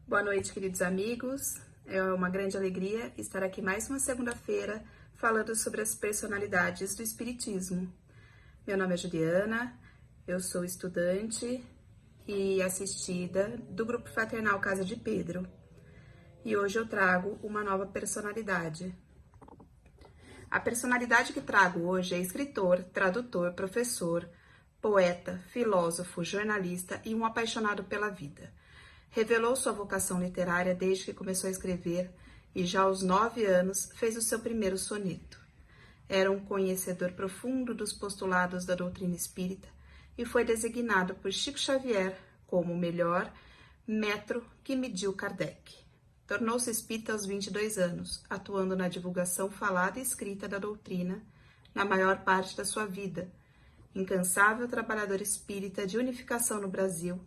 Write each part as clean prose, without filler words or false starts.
Boa noite, queridos amigos. É uma grande alegria estar aqui mais uma segunda-feira falando sobre as personalidades do Espiritismo. Meu nome é Juliana, eu sou estudante e assistida do Grupo Fraternal Casa de Pedro. E hoje eu trago uma nova personalidade. A personalidade que trago hoje é escritor, tradutor, professor, poeta, filósofo, jornalista e um apaixonado pela vida. Revelou sua vocação literária desde que começou a escrever e já aos 9 anos fez o seu primeiro soneto. Era um conhecedor profundo dos postulados da doutrina espírita e foi designado por Chico Xavier como o melhor metro que mediu Kardec. Tornou-se espírita aos 22 anos, atuando na divulgação falada e escrita da doutrina na maior parte da sua vida. Incansável trabalhador espírita de unificação no Brasil,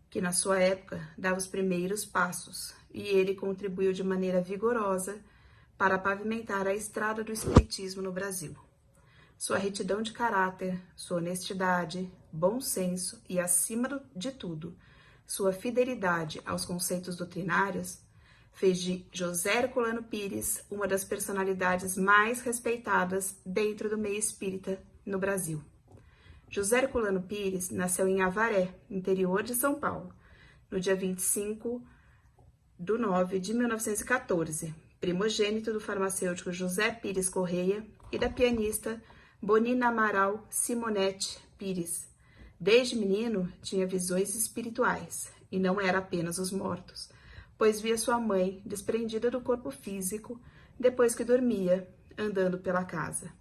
que na sua época dava os primeiros passos, e ele contribuiu de maneira vigorosa para pavimentar a estrada do espiritismo no Brasil. Sua retidão de caráter, sua honestidade, bom senso e, acima de tudo, sua fidelidade aos conceitos doutrinários, fez de José Herculano Pires uma das personalidades mais respeitadas dentro do meio espírita no Brasil. José Herculano Pires nasceu em Avaré, interior de São Paulo, no dia 25/9/1914, primogênito do farmacêutico José Pires Correia e da pianista Bonina Amaral Simonetti Pires. Desde menino, tinha visões espirituais, e não era apenas os mortos, pois via sua mãe desprendida do corpo físico depois que dormia, andando pela casa.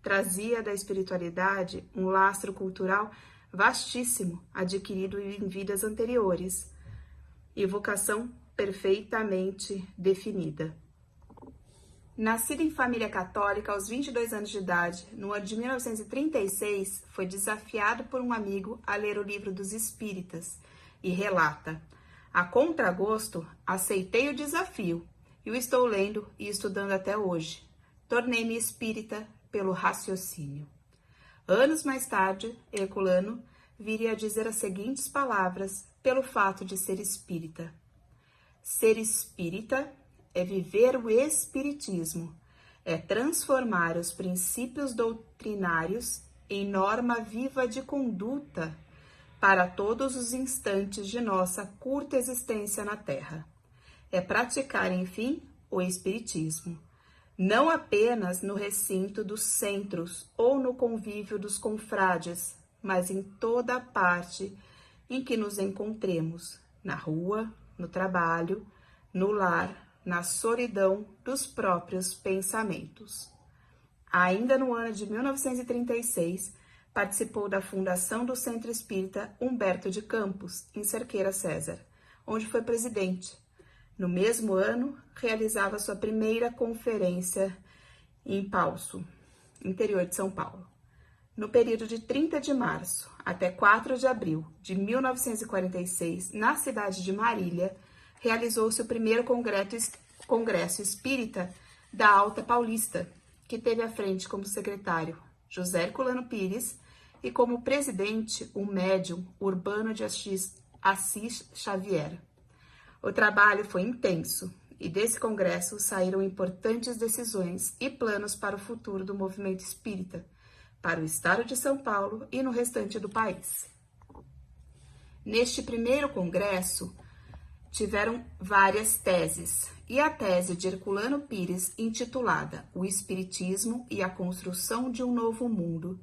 Trazia da espiritualidade um lastro cultural vastíssimo, adquirido em vidas anteriores, e vocação perfeitamente definida. Nascido em família católica aos 22 anos de idade, no ano de 1936, foi desafiado por um amigo a ler o Livro dos Espíritas e relata: a contragosto, aceitei o desafio e o estou lendo e estudando até hoje. Tornei-me espírita pelo raciocínio. Anos mais tarde, Herculano viria a dizer as seguintes palavras pelo fato de ser espírita: ser espírita é viver o espiritismo, é transformar os princípios doutrinários em norma viva de conduta para todos os instantes de nossa curta existência na Terra. É praticar, enfim, o espiritismo, não apenas no recinto dos centros ou no convívio dos confrades, mas em toda a parte em que nos encontremos, na rua, no trabalho, no lar, na solidão dos próprios pensamentos. Ainda no ano de 1936, participou da fundação do Centro Espírita Humberto de Campos, em Cerqueira César, onde foi presidente. No mesmo ano, realizava sua primeira conferência em Pauço, interior de São Paulo. No período de 30 de março até 4 de abril de 1946, na cidade de Marília, realizou-se o primeiro Congresso Espírita da Alta Paulista, que teve à frente como secretário José Herculano Pires e como presidente o médium Urbano de Assis Xavier. O trabalho foi intenso e desse congresso saíram importantes decisões e planos para o futuro do movimento espírita, para o estado de São Paulo e no restante do país. Neste primeiro congresso, tiveram várias teses, e a tese de Herculano Pires, intitulada O Espiritismo e a Construção de um Novo Mundo,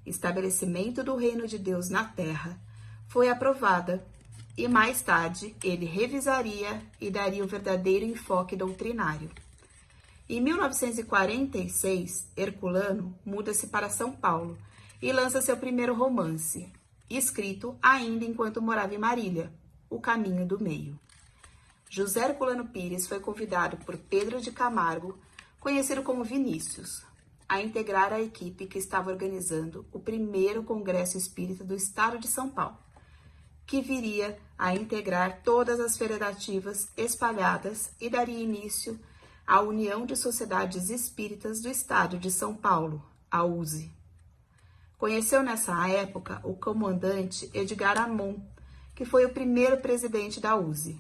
Estabelecimento do Reino de Deus na Terra, foi aprovada, e mais tarde ele revisaria e daria o verdadeiro enfoque doutrinário. Em 1946, Herculano muda-se para São Paulo e lança seu primeiro romance, escrito ainda enquanto morava em Marília, O Caminho do Meio. José Herculano Pires foi convidado por Pedro de Camargo, conhecido como Vinícius, a integrar a equipe que estava organizando o primeiro Congresso Espírita do Estado de São Paulo, que viria a integrar todas as federativas espalhadas e daria início à União de Sociedades Espíritas do Estado de São Paulo, a USE. Conheceu nessa época o comandante Edgar Amon, que foi o primeiro presidente da USE,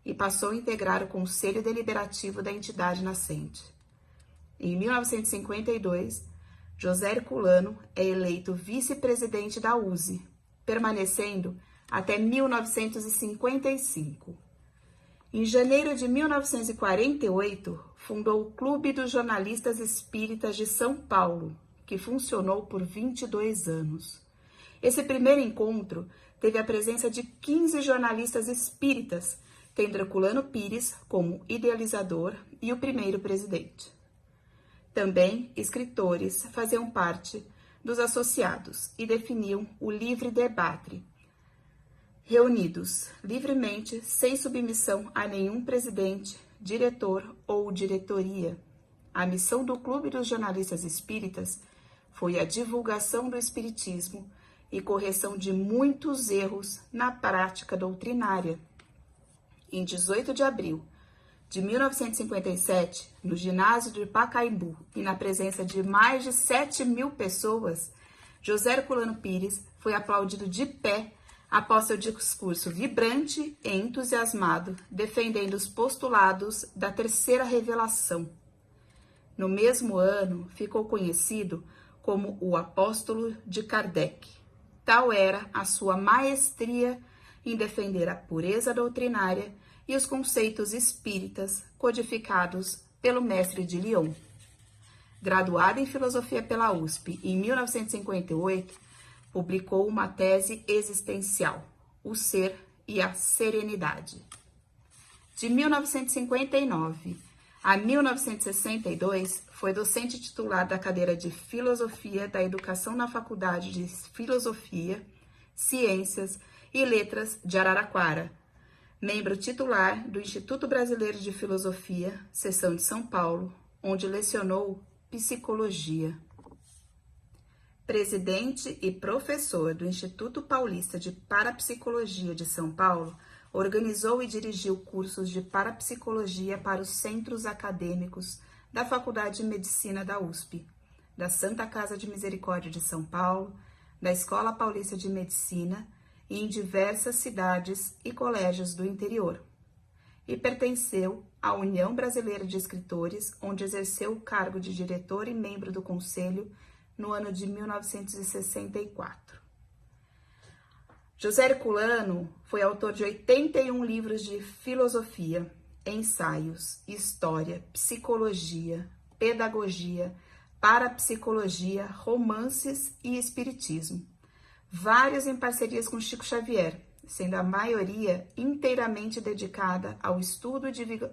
e passou a integrar o Conselho Deliberativo da entidade nascente. Em 1952, José Herculano é eleito vice-presidente da USE, permanecendo até 1955. Em janeiro de 1948, fundou o Clube dos Jornalistas Espíritas de São Paulo, que funcionou por 22 anos. Esse primeiro encontro teve a presença de 15 jornalistas espíritas, tendo Herculano Pires como idealizador e o primeiro presidente. Também escritores faziam parte dos associados e definiam o livre debate, reunidos livremente, sem submissão a nenhum presidente, diretor ou diretoria. A missão do Clube dos Jornalistas Espíritas foi a divulgação do espiritismo e correção de muitos erros na prática doutrinária. Em 18 de abril de 1957, no ginásio de Pacaembu e na presença de mais de 7.000 pessoas, José Herculano Pires foi aplaudido de pé após seu discurso vibrante e entusiasmado, defendendo os postulados da terceira revelação. No mesmo ano, ficou conhecido como o apóstolo de Kardec. Tal era a sua maestria em defender a pureza doutrinária e os conceitos espíritas codificados pelo mestre de Lyon. Graduado em filosofia pela USP em 1958, publicou uma tese existencial, O Ser e a Serenidade. De 1959 a 1962, foi docente titular da cadeira de Filosofia da Educação na Faculdade de Filosofia, Ciências e Letras de Araraquara, membro titular do Instituto Brasileiro de Filosofia, seção de São Paulo, onde lecionou Psicologia. Presidente e professor do Instituto Paulista de Parapsicologia de São Paulo, organizou e dirigiu cursos de parapsicologia para os centros acadêmicos da Faculdade de Medicina da USP, da Santa Casa de Misericórdia de São Paulo, da Escola Paulista de Medicina e em diversas cidades e colégios do interior. E pertenceu à União Brasileira de Escritores, onde exerceu o cargo de diretor e membro do conselho no ano de 1964. José Herculano foi autor de 81 livros de filosofia, ensaios, história, psicologia, pedagogia, parapsicologia, romances e espiritismo. Vários em parcerias com Chico Xavier, sendo a maioria inteiramente dedicada ao estudo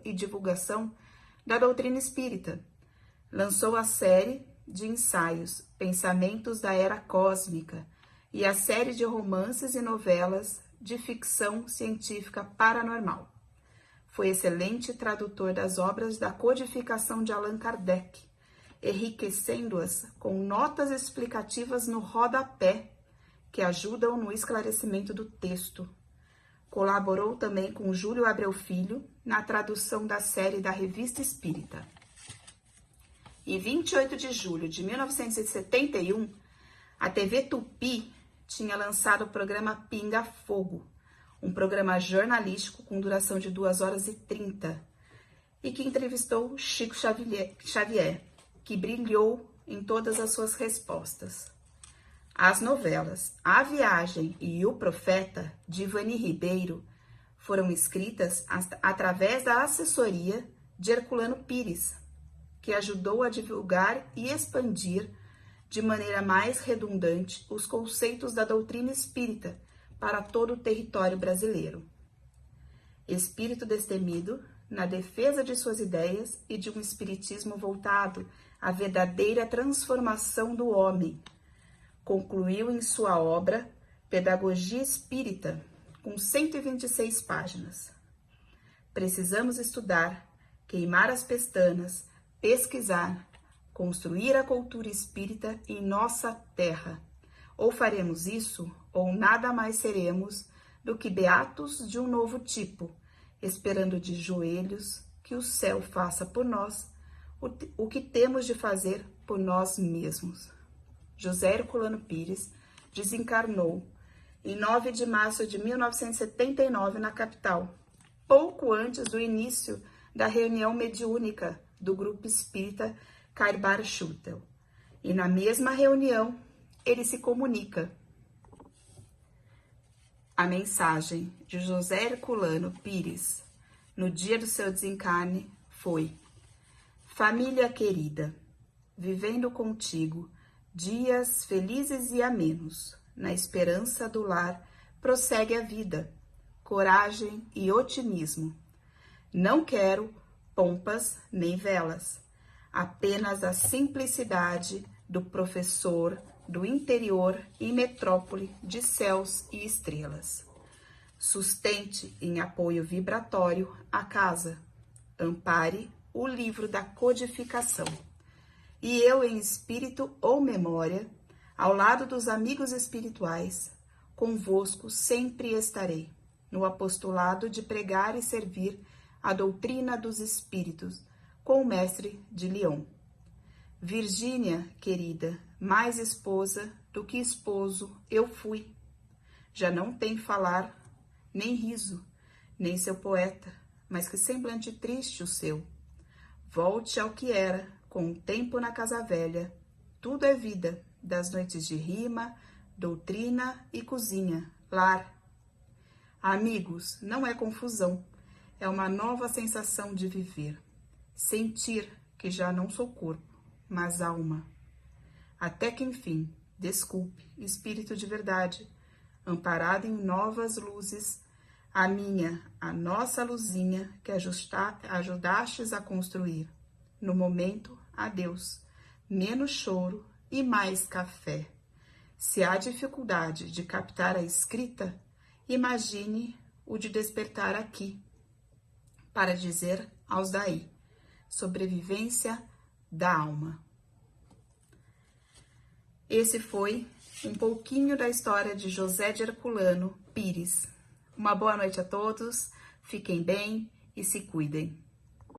e divulgação da doutrina espírita. Lançou a série de ensaios Pensamentos da Era Cósmica e a série de romances e novelas de ficção científica paranormal. Foi excelente tradutor das obras da codificação de Allan Kardec, enriquecendo-as com notas explicativas no rodapé, que ajudam no esclarecimento do texto. Colaborou também com Júlio Abreu Filho na tradução da série da Revista Espírita. Em 28 de julho de 1971, a TV Tupi tinha lançado o programa Pinga Fogo, um programa jornalístico com duração de 2h30, e que entrevistou Chico Xavier, que brilhou em todas as suas respostas. As novelas A Viagem e O Profeta, de Ivani Ribeiro, foram escritas através da assessoria de Herculano Pires, que ajudou a divulgar e expandir de maneira mais redundante os conceitos da doutrina espírita para todo o território brasileiro. Espírito destemido na defesa de suas ideias e de um espiritismo voltado à verdadeira transformação do homem, concluiu em sua obra Pedagogia Espírita, com 126 páginas. Precisamos estudar, queimar as pestanas, pesquisar, construir a cultura espírita em nossa terra. Ou faremos isso, ou nada mais seremos do que beatos de um novo tipo, esperando de joelhos que o céu faça por nós o que temos de fazer por nós mesmos. José Herculano Pires desencarnou em 9 de março de 1979 na capital, pouco antes do início da reunião mediúnica do grupo espírita Kairbar Schutel. E na mesma reunião, ele se comunica. A mensagem de José Herculano Pires, no dia do seu desencarne, foi: família querida, vivendo contigo dias felizes e amenos, na esperança do lar, prossegue a vida, coragem e otimismo. Não quero pompas nem velas, apenas a simplicidade do professor do interior e metrópole de céus e estrelas. Sustente em apoio vibratório a casa, ampare o livro da codificação. E eu, em espírito ou memória, ao lado dos amigos espirituais, convosco sempre estarei, no apostolado de pregar e servir a doutrina dos espíritos, com o mestre de Lyon. Virgínia, querida, mais esposa do que esposo eu fui. Já não tem falar, nem riso, nem seu poeta, mas que semblante triste o seu. Volte ao que era, com o tempo na casa velha. Tudo é vida, das noites de rima, doutrina e cozinha, lar. Amigos, não é confusão, é uma nova sensação de viver. Sentir que já não sou corpo, mas alma. Até que enfim, desculpe, espírito de verdade, amparado em novas luzes, a nossa luzinha que ajudastes a construir. No momento, adeus, menos choro e mais café. Se há dificuldade de captar a escrita, imagine o de despertar aqui, para dizer aos daí, sobrevivência da alma. Esse foi um pouquinho da história de José de Herculano Pires. Uma boa noite a todos, fiquem bem e se cuidem.